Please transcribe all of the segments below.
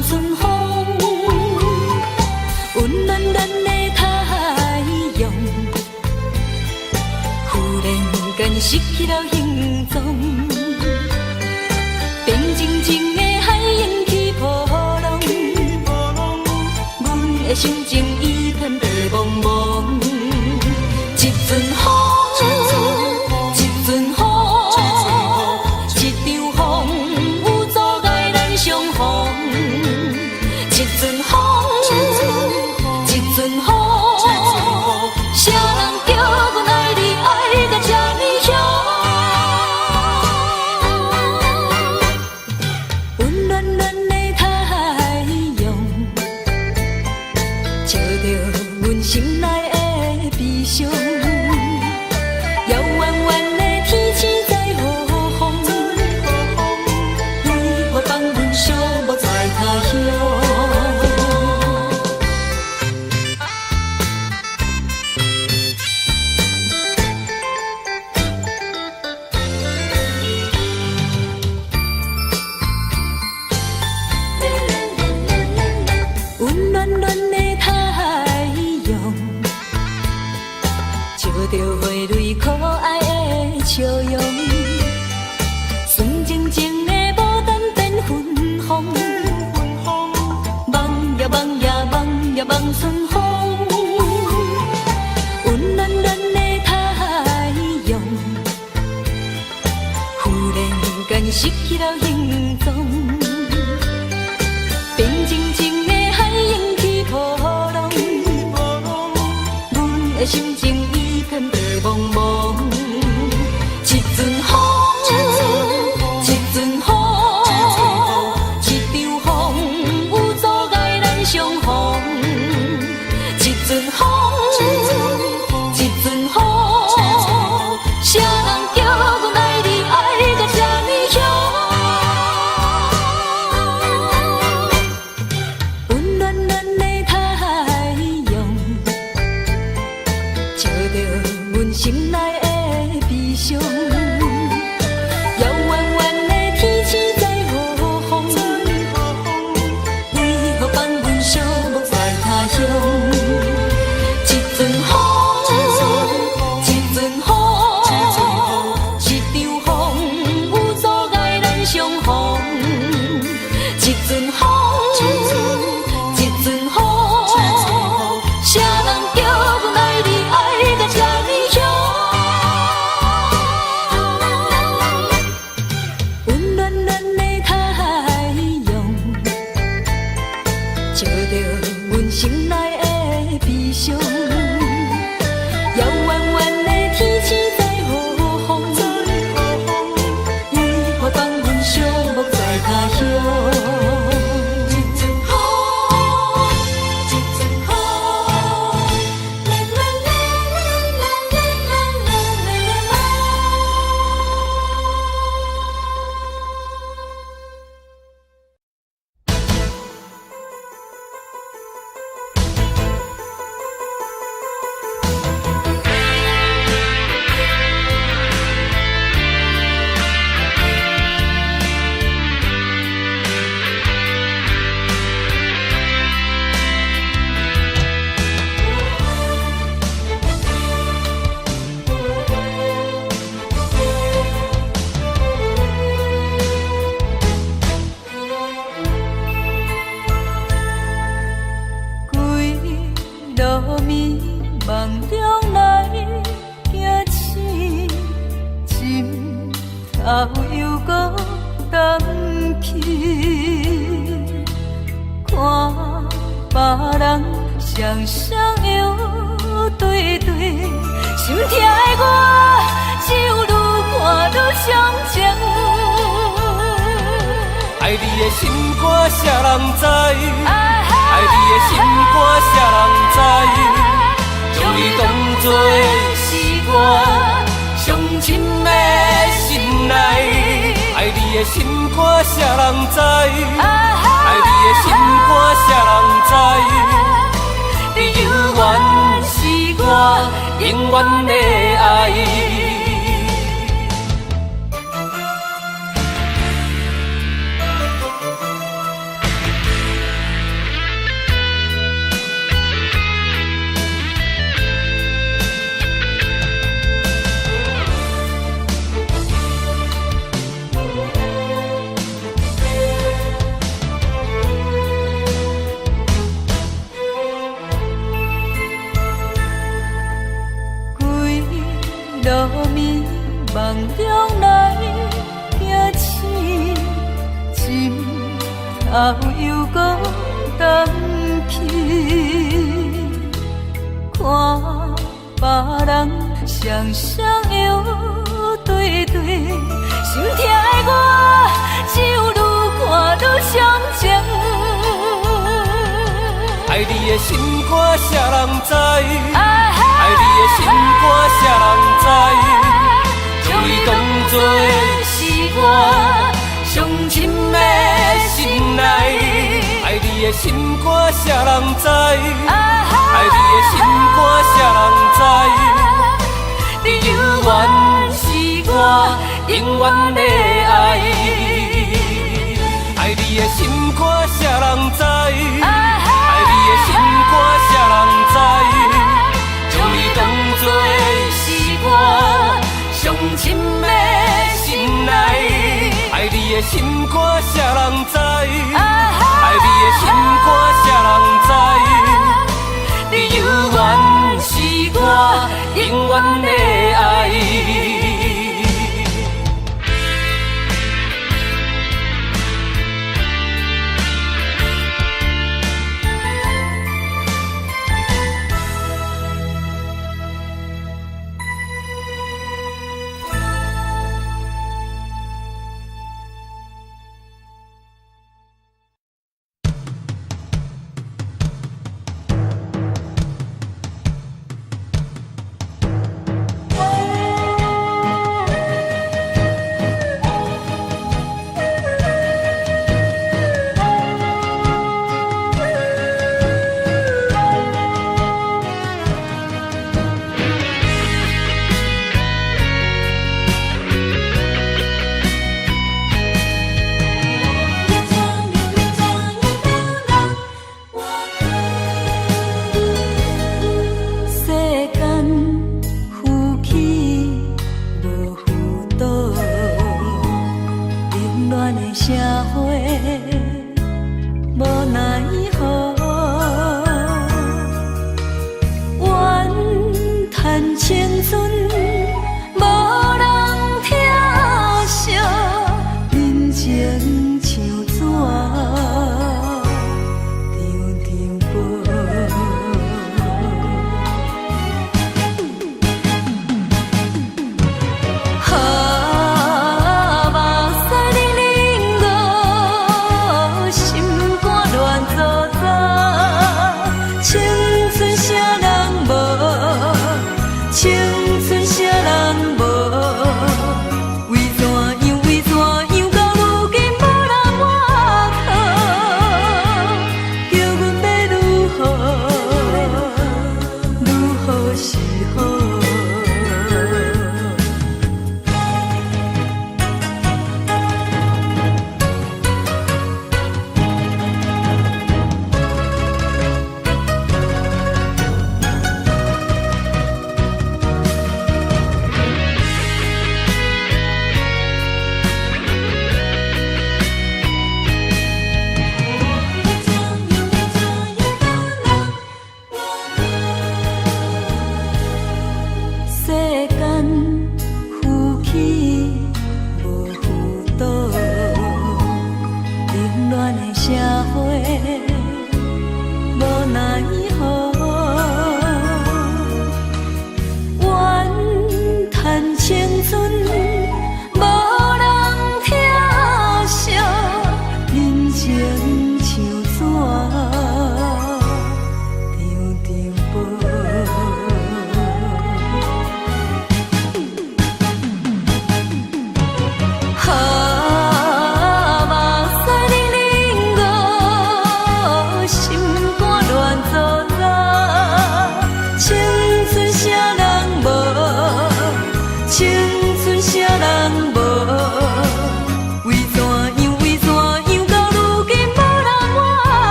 望春风，温暖暖的太阳，忽然间失去了形状，变静静的海涌起波浪，阮的心情一片白茫茫。一阵风，一阵风，一场风有阻碍咱相逢。一阵风，一阵风，谁人叫阮爱你爱到这么凶？温暖暖的太阳，照着阮心内的悲伤。遥远远的天星在何方？为何放阮寂寞在他乡？温暖暖的太阳，照着花蕊可爱的笑容，纯净净的牡丹变芬芳，望呀望呀望呀望春风，温暖暖的太阳，忽然间失去了形状，变静静的海涌起波浪，阮的心情一片白茫茫。一阵风，一阵风，一场风有阻碍咱相逢。一阵风，一阵风，谁人叫阮爱你爱到这么凶？温暖暖的太阳，照着阮心内的悲伤。遥远远的天星在何方？为何放阮寂寞在他乡？一阵风，一阵风，一场风有阻碍咱相逢。一阵风，一阵风，谁人叫阮爱你爱到这么凶？温暖暖的太阳，照着阮心内的悲伤。遥远远的天星在何方？为何放阮寂寞在他乡？一阵风，一阵风，啦啦啦啦啦啦啦啦又搁东去，看别人双双又对对，心痛的我只有愈看愈伤情。爱你的心肝谁人知？爱你的心肝谁人知？将你当作是我上深的心内。爱你的心肝谁人知？爱你的心肝谁人知？你永远是我永远的爱。后又搁等去，看别人双双摇对对，心痛的我只有愈看愈伤情。爱你的心肝谁人知？爱你的心肝谁人知？将你当作是我上深的心内。爱你的心肝谁人知？爱你的心肝谁人知？你永远是我永远的爱。爱你的心肝谁人知？爱你的心肝谁人知？将你当作是我上深的心内。爱你的心肝谁人知？爱你的心肝谁人知？你永远是我永远的爱。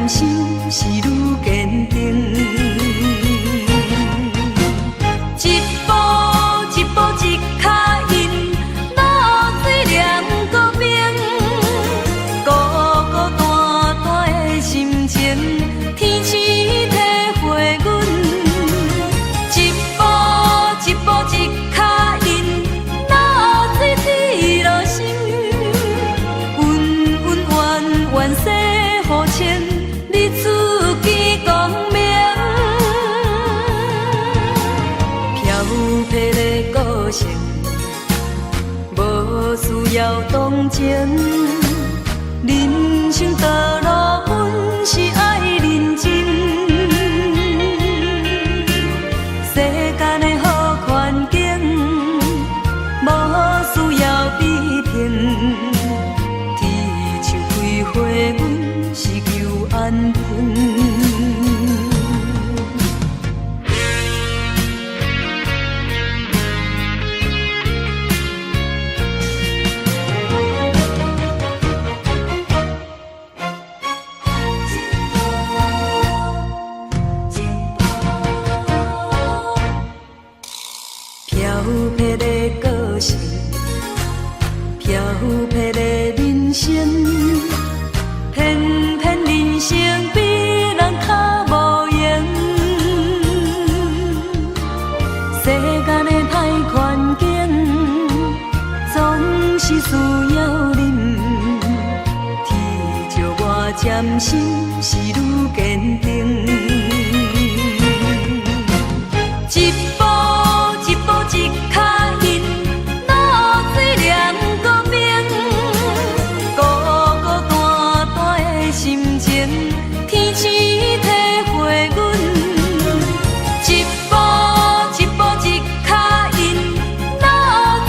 渐心是愈坚定。一步一步一脚印，露水念个明，孤孤单单的心情，天赐体会阮。一步一步一脚印，露水滴落心，温温暖暖世好情，你自己光明。飘泊的个性，无需要同情。人生道路本是爱认真，世间的好环境，无需要比拼。天树开花，阮是求安平。飘泊的个性，飘泊的人生，偏偏人生比人较无用。世间的歹环境，总是需要忍。天照我渐心是愈坚定。一步一步一脚印，露水念个明，孤孤单单的心情，天赐体会阮。一步一步一脚印，露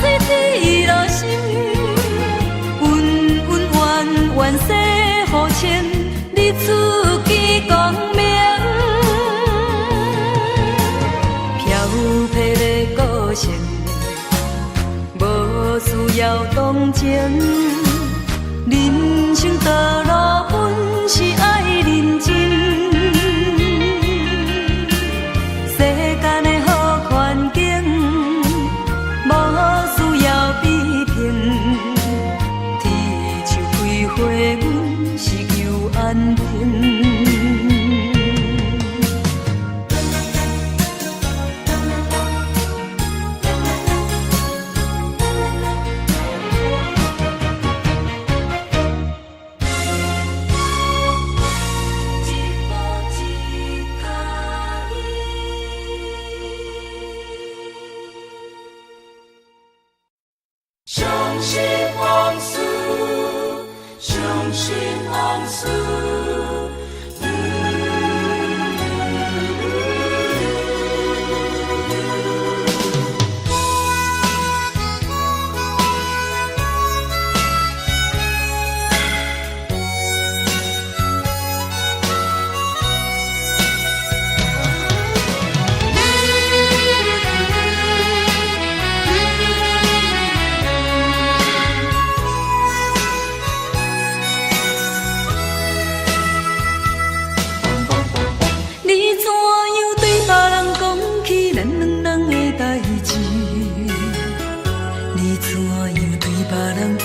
水滴落心，温温暖暖世好情，你自己光明。飘泊的个性，无需要同情。人生道路本是爱认真，世间的好环境，无需要比拼。天树开花，阮是求安平。相信往事，相信往事。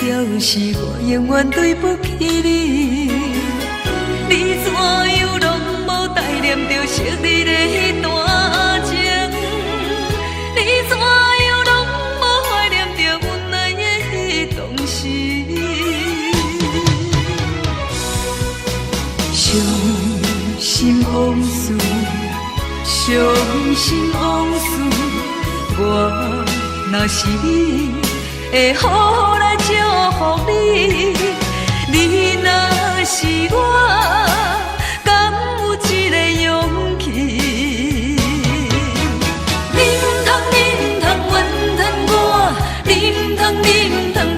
表示我永远对不起你，你怎样拢无带念着昔日的迄段情，你怎样拢无怀念着阮爱的迄当时。伤心往事，伤心往事，我若是你，会好来祝福你。你若是我，敢有这个勇气？你唔通怨叹我，你唔通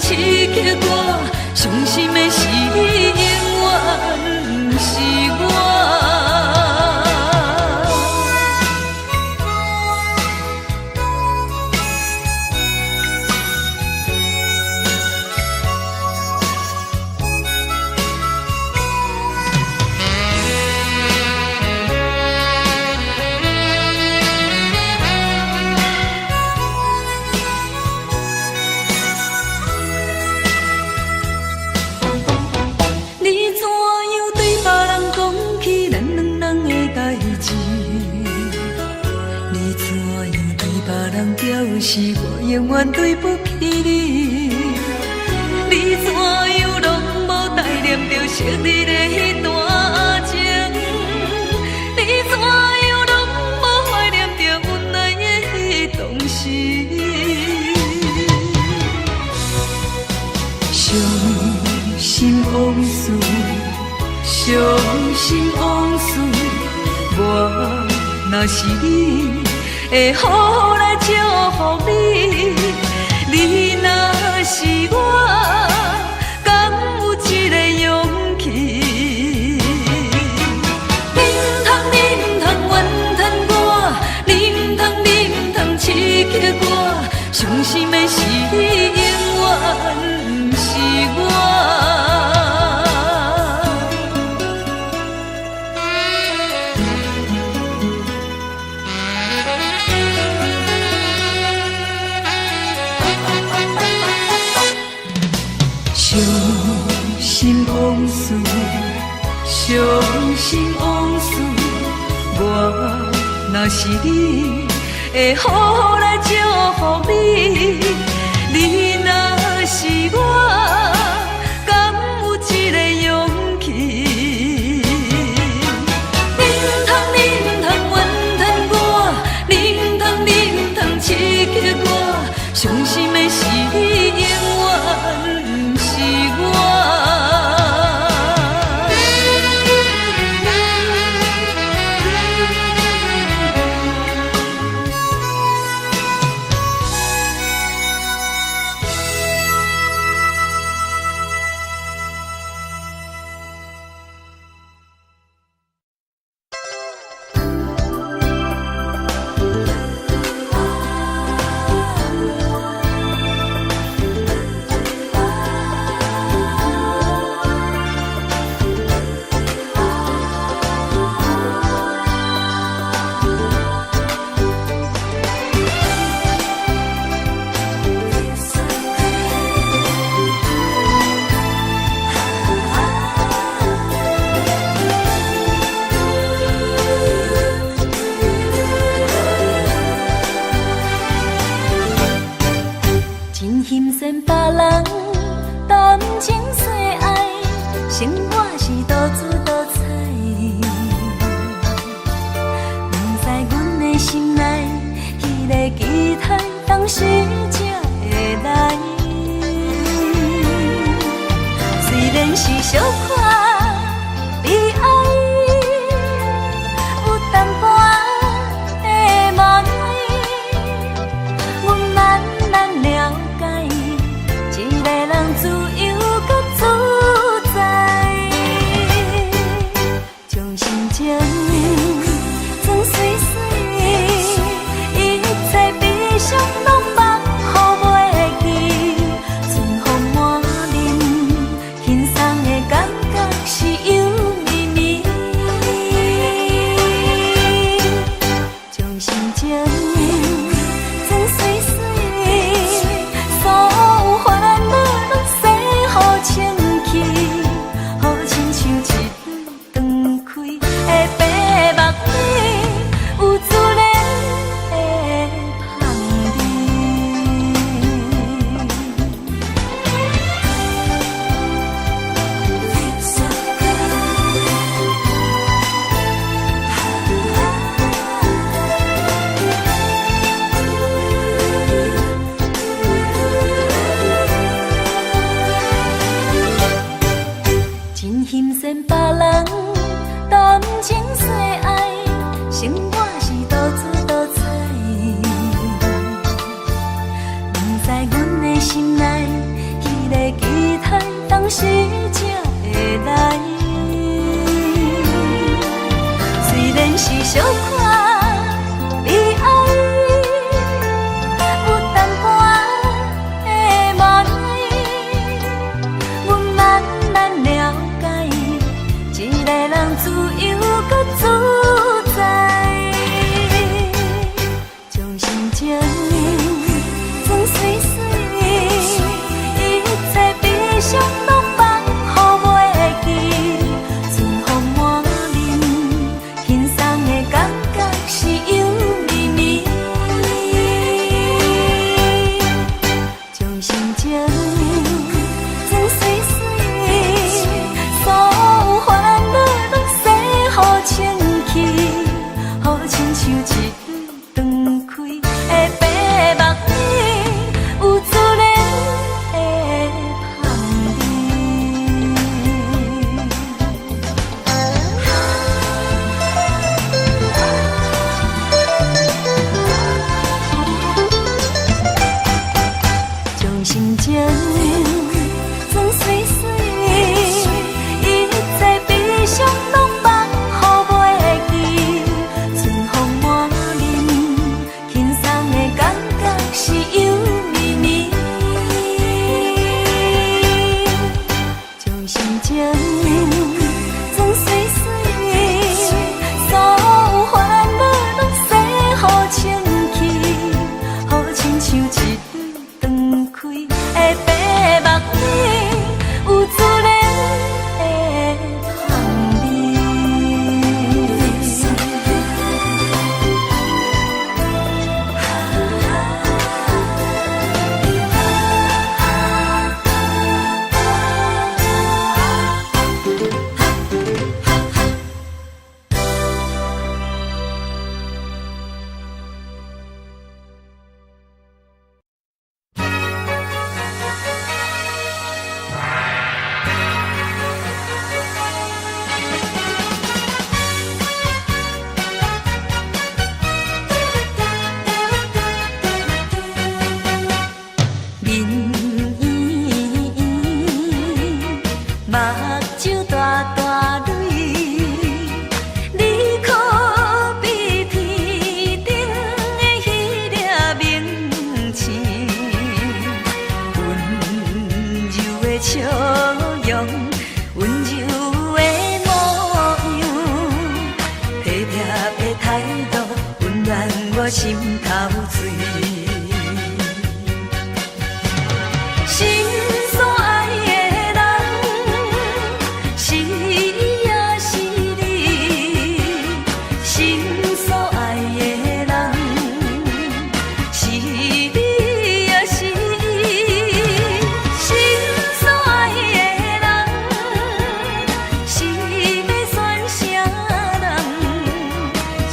刺激我，伤心的是你，永远不是我。志。你怎样对别人表示，我永远对不起你。你怎样拢无怀念着昔日的迄段情？你怎样拢无怀念着阮爱的迄当时？伤心往事，伤心往事，我若是你，会好来祝福你。你若是我，敢有这个勇气？你唔通怨叹我，你唔通刺激我，伤心的是你，永远不是我。伤心往事，伤心往事，我若是你，会好来祝福你。你若是我，敢有这个勇气？你唔通怨叹我，你唔通刺激我，伤心的是你，永远不是我。真心善别人谈情说爱，生活是多姿多彩。不知阮的心内，迄个期待当时才会来。虽然是小可悲哀，有淡薄的梦。阮慢慢了解，一个人自由搁自在，将心情装水水，一切悲伤拢放乎袂记，春风满面，轻松的感觉是油绵绵，将心情装水水。所有烦恼拢洗好清气，好亲像一蕊长开的白目米，有自然的香味。真心善别人谈情说爱，生活是多姿多彩。不知阮的心内，迄个期待当时才会来。虽然是小可悲哀，有淡薄的梦。阮慢慢了解，一个人自由搁自在，将心情装水水，一切悲伤拢放乎袂记，春风满面，轻松的我心头醉。心所爱的人，是也是你；心所爱的人，是你也是伊。心所爱的人，是要选啥人？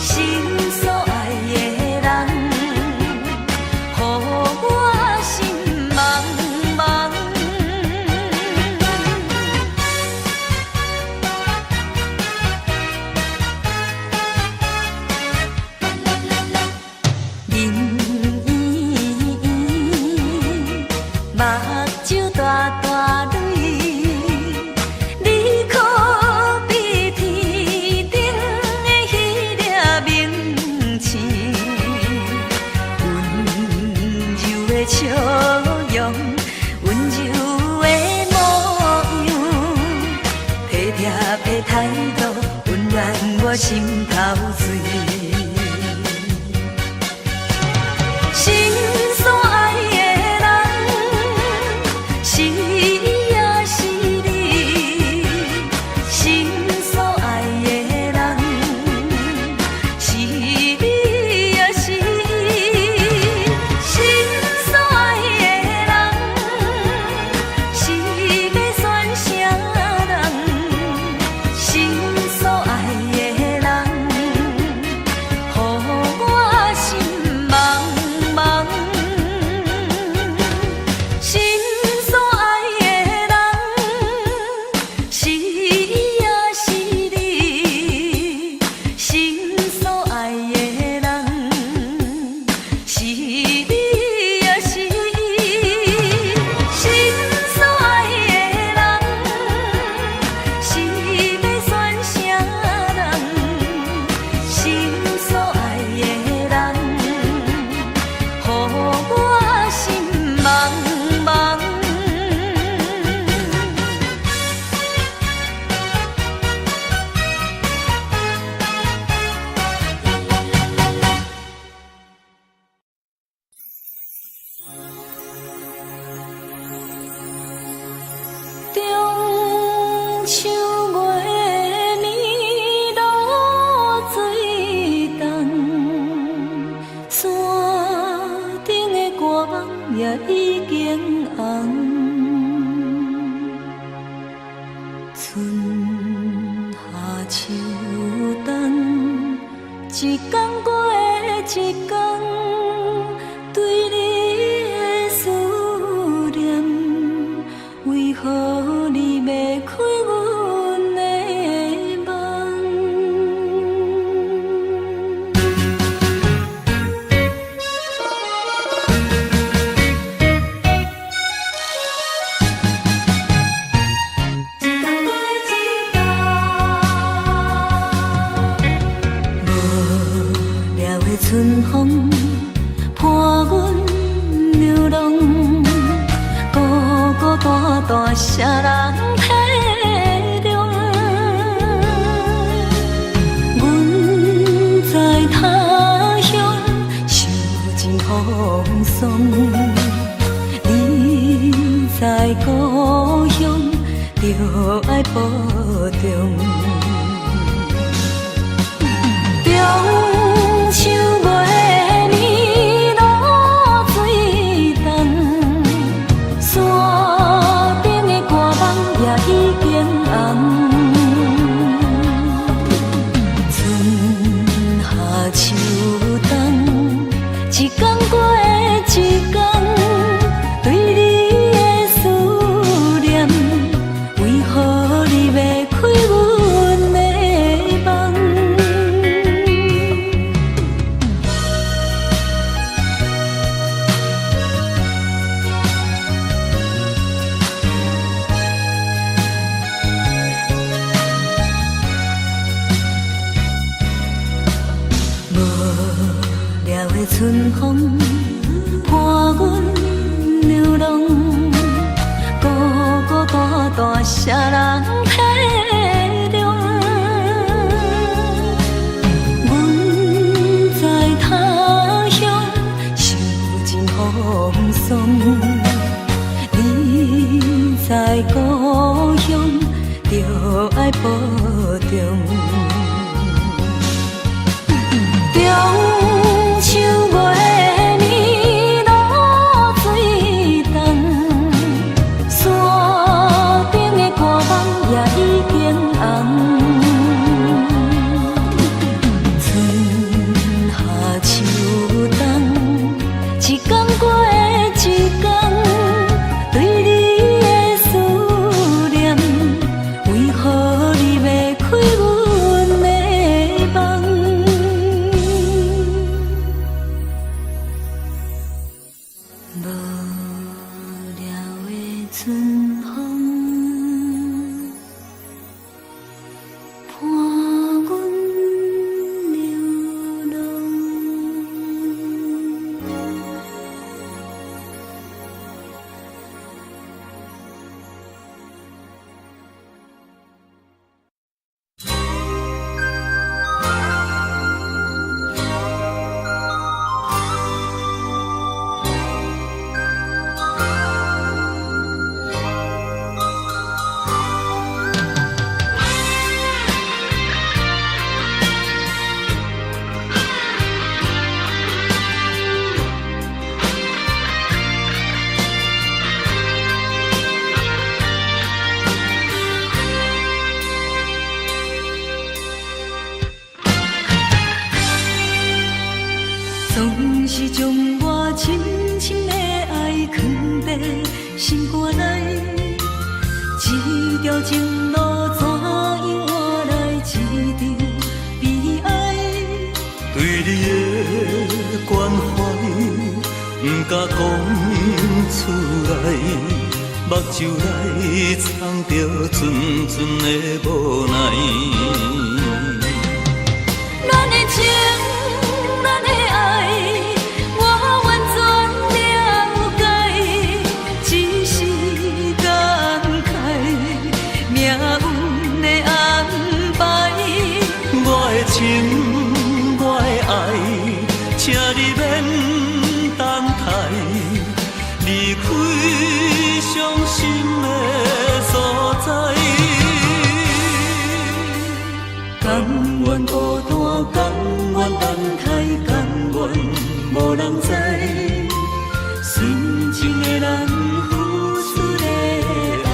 心所爱的人，予我心茫茫。目睭大大泪，你可比天顶的迄粒明星，温柔的笑容，温柔的模样，体贴的态度，温暖我心头水。心所爱的人，是也是你；心所爱的人，是你也是伊。心所爱的人，是要选啥人？心所爱的人，予我心茫茫。心所爱的人，是也是你；心所爱的人，是你也是伊。心所爱的人，是要选啥人？心所爱的人，予我心茫茫。中秋月暝露水重，山顶的歌网也已经红。春夏秋冬，一天过一天，对你的思念，为何你要开阮的梦？一天过一天，无聊的春风伴阮流浪，孤孤单单啥人体谅？阮在他乡受尽风霜，你在故乡就爱保重。中秋月暝露水重，山顶的歌网也已经红。春夏秋冬，一天过一天，对你的思念，为何你要开阮的梦？无聊的春风伴阮流浪，孤孤单单啥人体谅？阮在他总是将我深深的爱藏在心肝内，这条情路怎样换来一场悲哀？对你的关怀，不敢讲出来，目睭内藏着纯纯的无奈。咱的情，咱的爱，我完全了解，只是感慨命运的安排。我的情，我的爱，请你免等待，离开伤心的所在。甘愿孤单，甘愿等待，甘愿无人知，纯情的人付出的爱。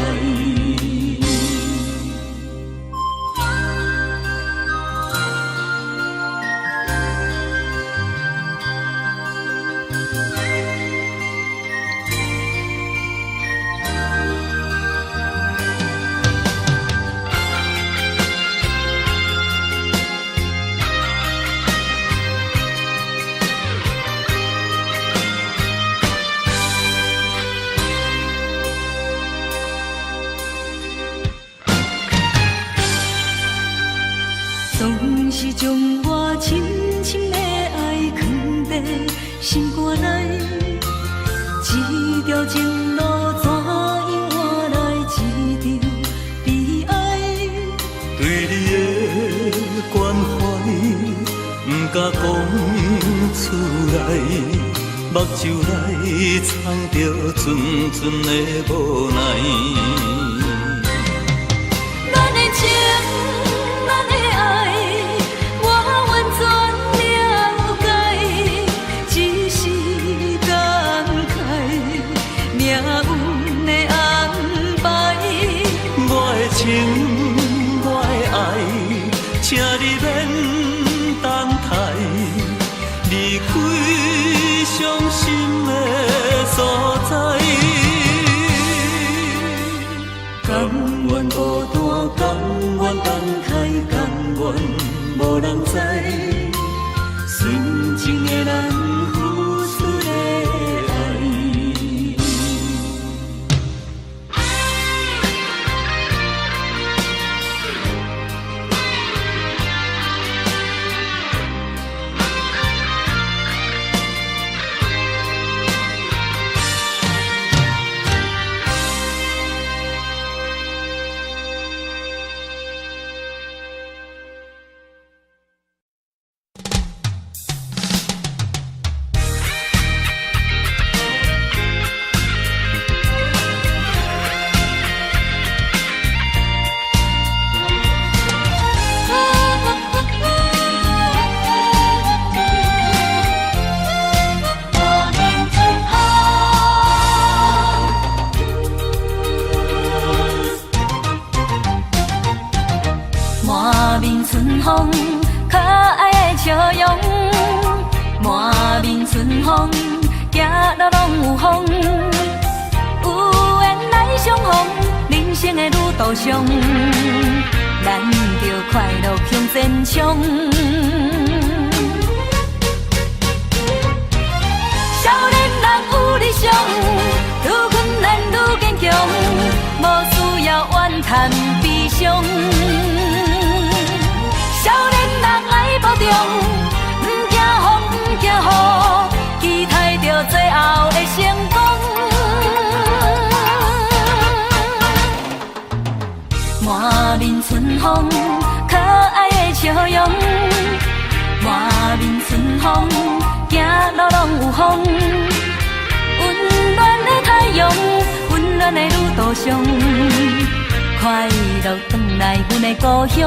总是将我深深的爱藏在心肝内，这条情路怎样换来一场悲哀？对你的关怀，不敢讲出来，目睭内藏着纯纯的无奈。咱的情，咱的爱，我完全了解，只是感慨命运的安排。我的情，我的爱，请你免等待，离开伤心的所在。甘愿孤单，甘愿等待，甘愿无人知，纯情的人付出的爱。满面春风，可爱的笑容。满面春风，行路拢有风。有缘来相逢，人生的旅途上，咱着快乐向前冲。少年人有理想，愈困难愈坚强，无需要怨叹悲伤。少年人爱保重，不惊风不惊雨，期待着最后的成功。满面春风，可爱的笑容。满面春风，行路拢有风。温暖的太阳，温暖的旅途上，快乐返来阮的故乡。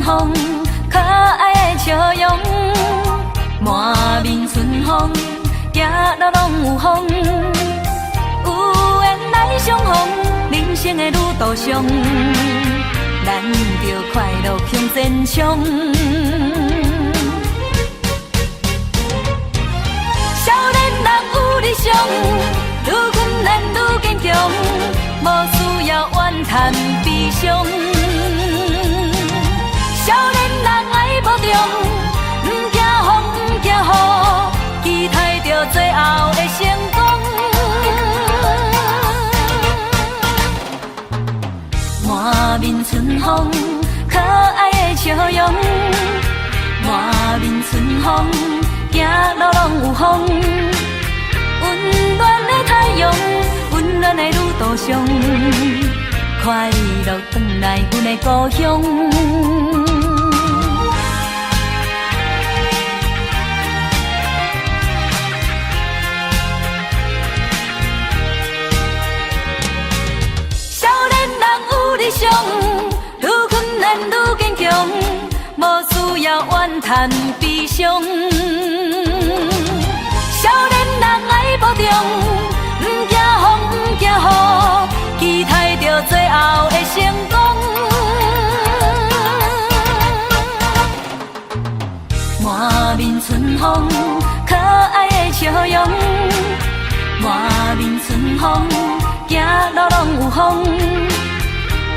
风，可爱的笑容，满面春风，行路拢有风。有缘来相逢，人生的旅途上，咱着快乐向前冲。少年人有理想，愈困难愈坚强，无需要怨叹悲伤。少年人爱保重，不惊风不惊雨，期待着最后的成功。满面春风，可爱的笑容，满面春风，行路拢有风。温暖的太阳，温暖的旅途上，快乐返来阮的故乡。少年人有理想，愈困难愈坚强，无需要怨叹悲伤。少年人爱保重，不惊风不惊雨，期待着最后的成功。满面春风，可爱的笑容，满面春风，行路拢有风。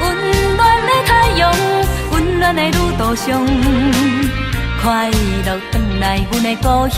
温暖的太阳，温暖的旅途上，快乐返来阮的故乡。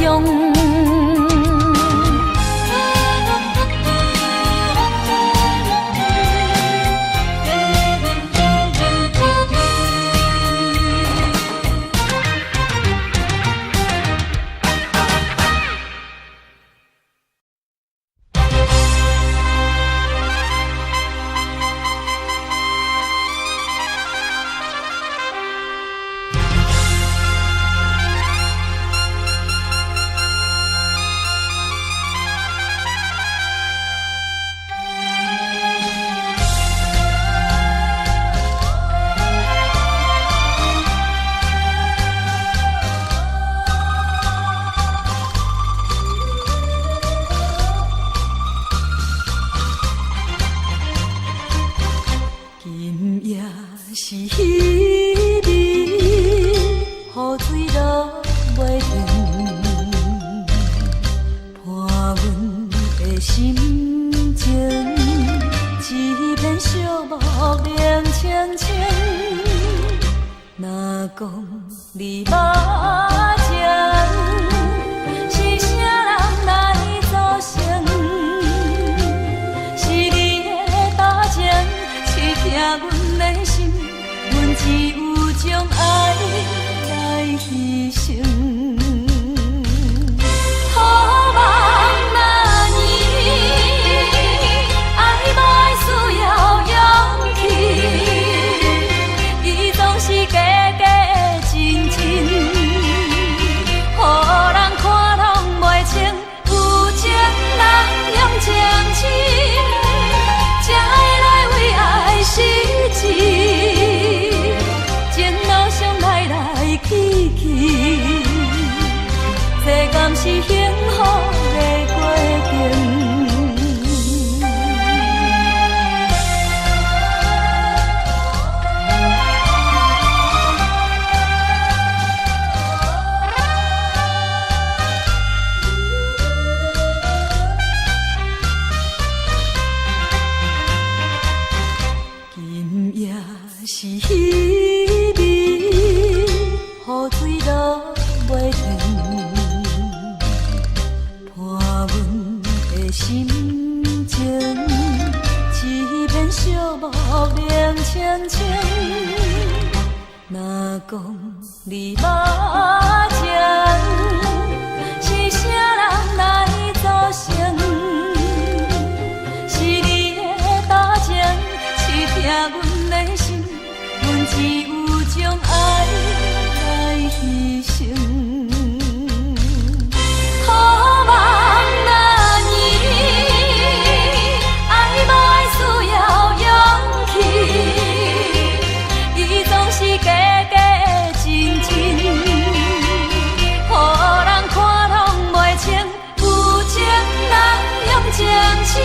相亲，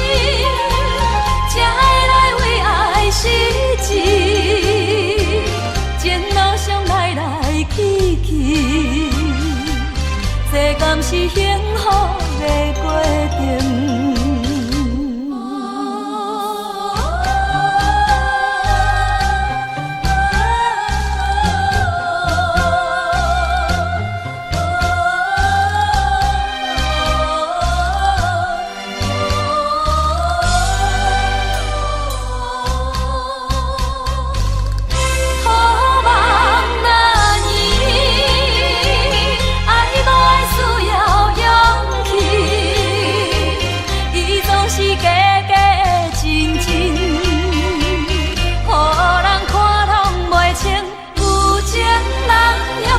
才会来为爱失志，前路上来来去去，这敢是幸福的过程？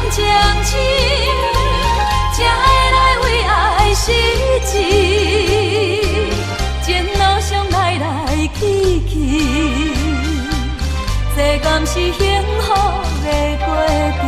相亲，才会来为爱失志，前路上来来去去，这敢是幸福的过程？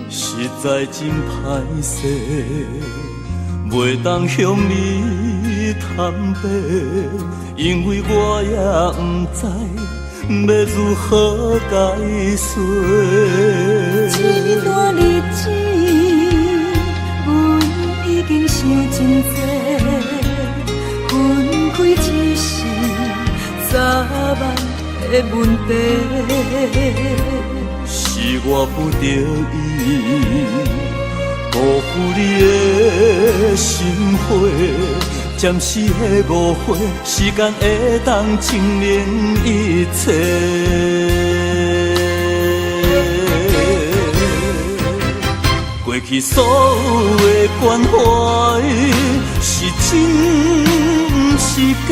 实在真歹势，袂当向你坦白，因为我也不知要如何解释。这段日子，阮已经想真多，分开只是早晚的问题。是我不得已，辜负你的心花，暂时的误会，时间会当证明一切。过去所有的关怀，是真不是假。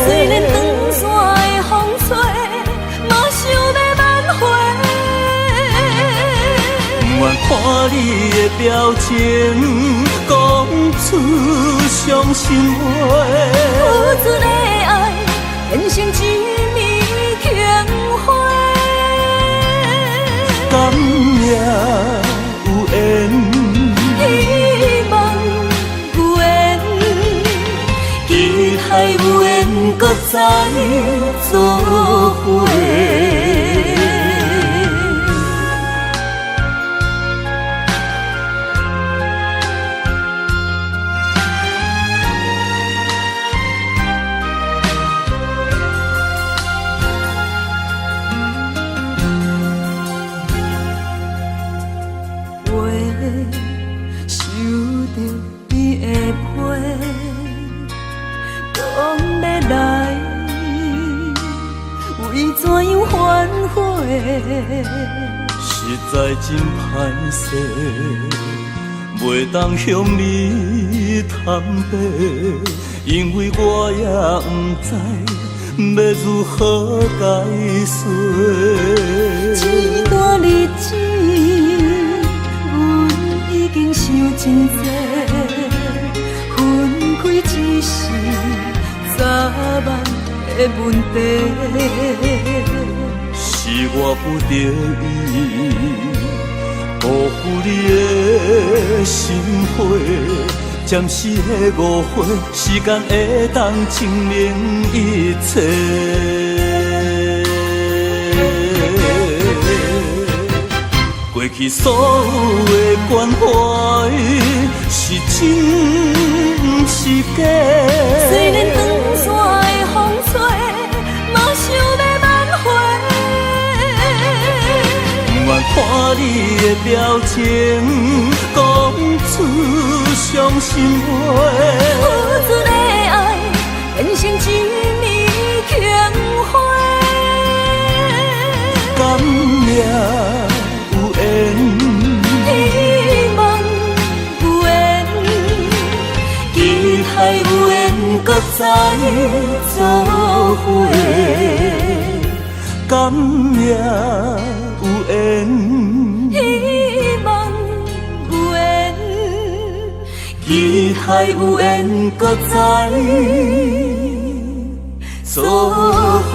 虽然长线的风吹，嘛想要挽回。不愿看你的表情，讲出伤心话。付出的爱变成一暝轻花，甘也有缘，希望有缘，期待有缘搁再做伙。实在真歹势，袂当向你坦白，因为我也不知要如何解释。这段日子，阮已经想真多，分开只是早晚的问题。是我不得已，辜负你的心花，暂时的误会，时间会当证明一切。过过去所有的关怀是真不是假？虽然远山的风吹，嘛想要挽回。不愿看你的表情，讲出伤心话。付出的爱变成一面强花。甘命有缘，希望有缘，期待有缘，搁再做伙。甘命有缘，希望有缘，期待有缘，搁再做伙。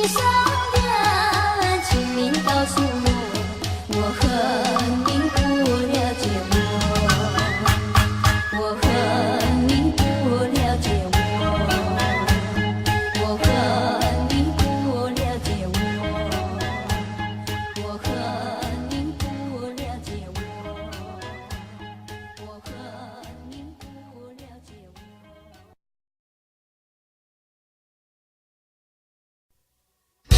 上的请您告诉我，我和您不了解我和您不了解我和您不了解我和您不了解我和您不了解我。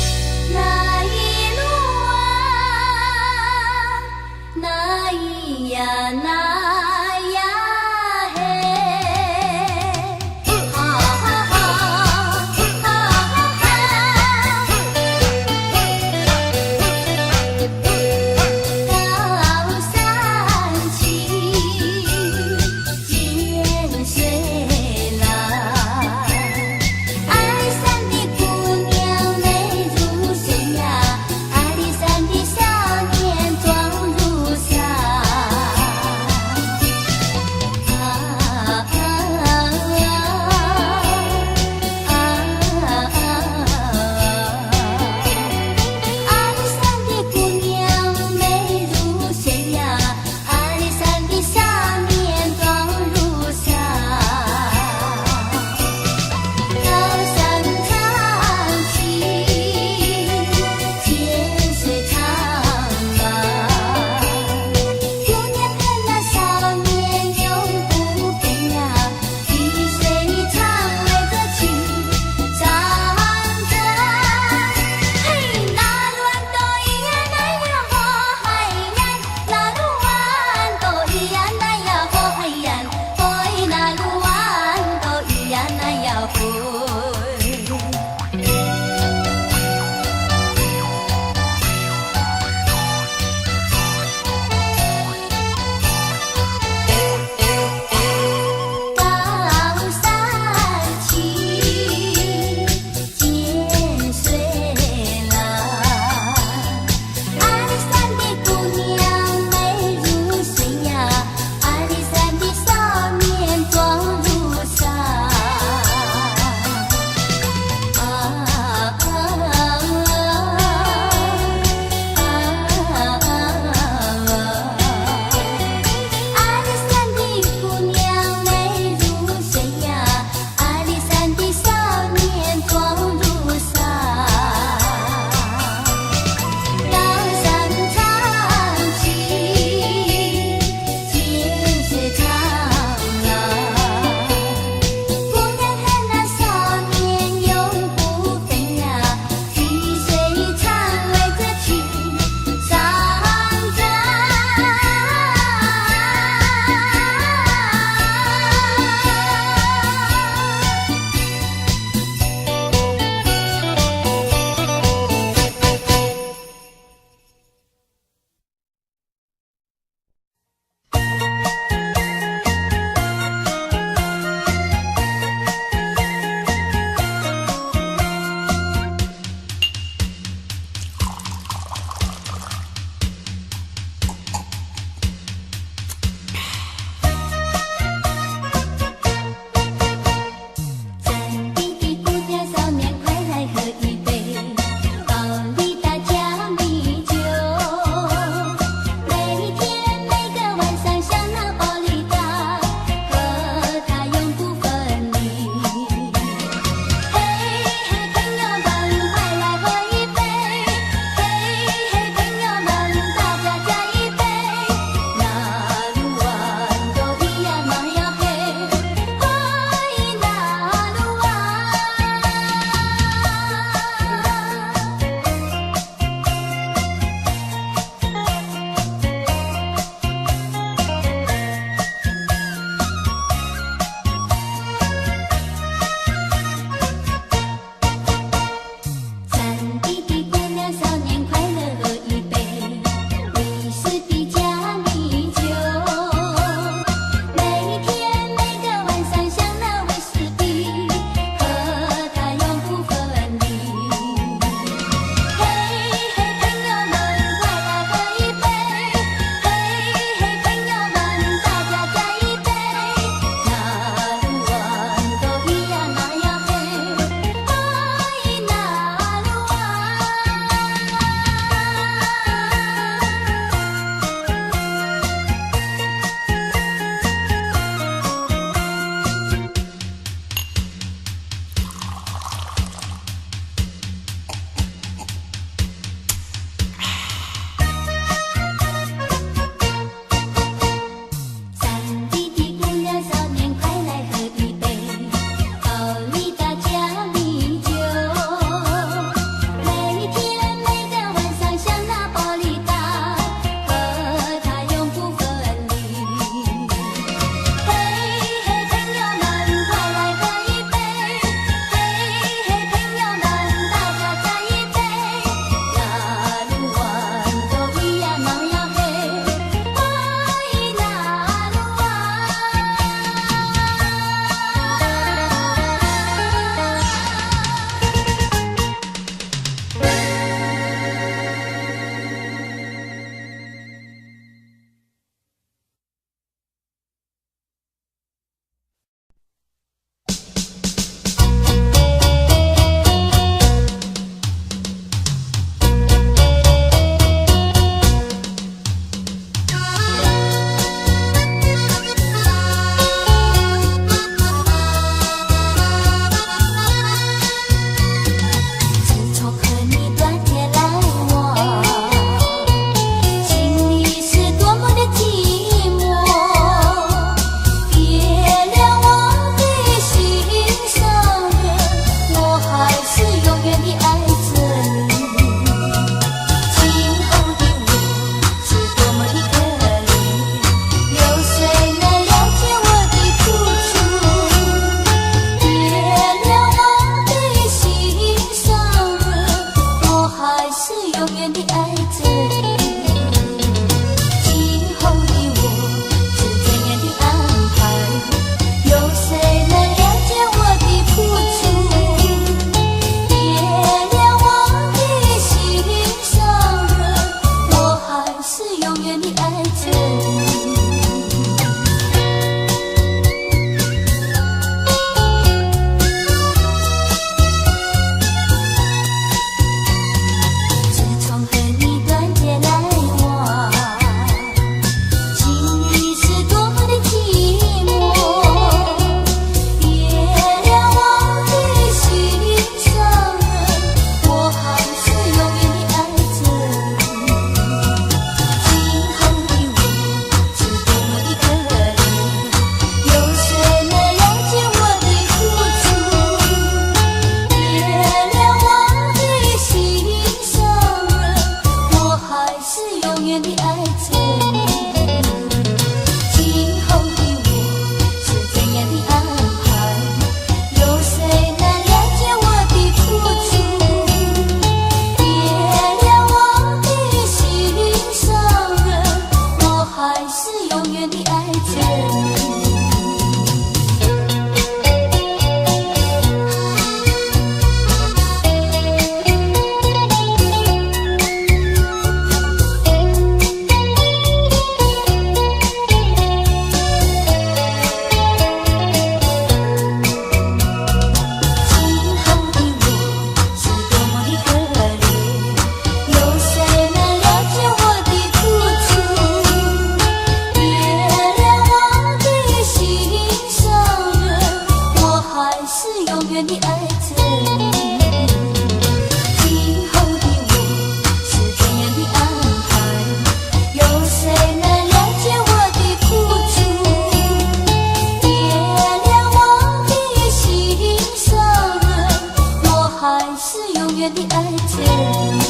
的爱着你。今后的我是怎样的安排？有谁能了解我的付出？原谅我的心上人，我还是永远的爱着你。永远的爱着你。永远的爱着你，今后的我是怎样的安排？有谁能了解我的付出？原谅我的心上人，我还是永远的爱着你。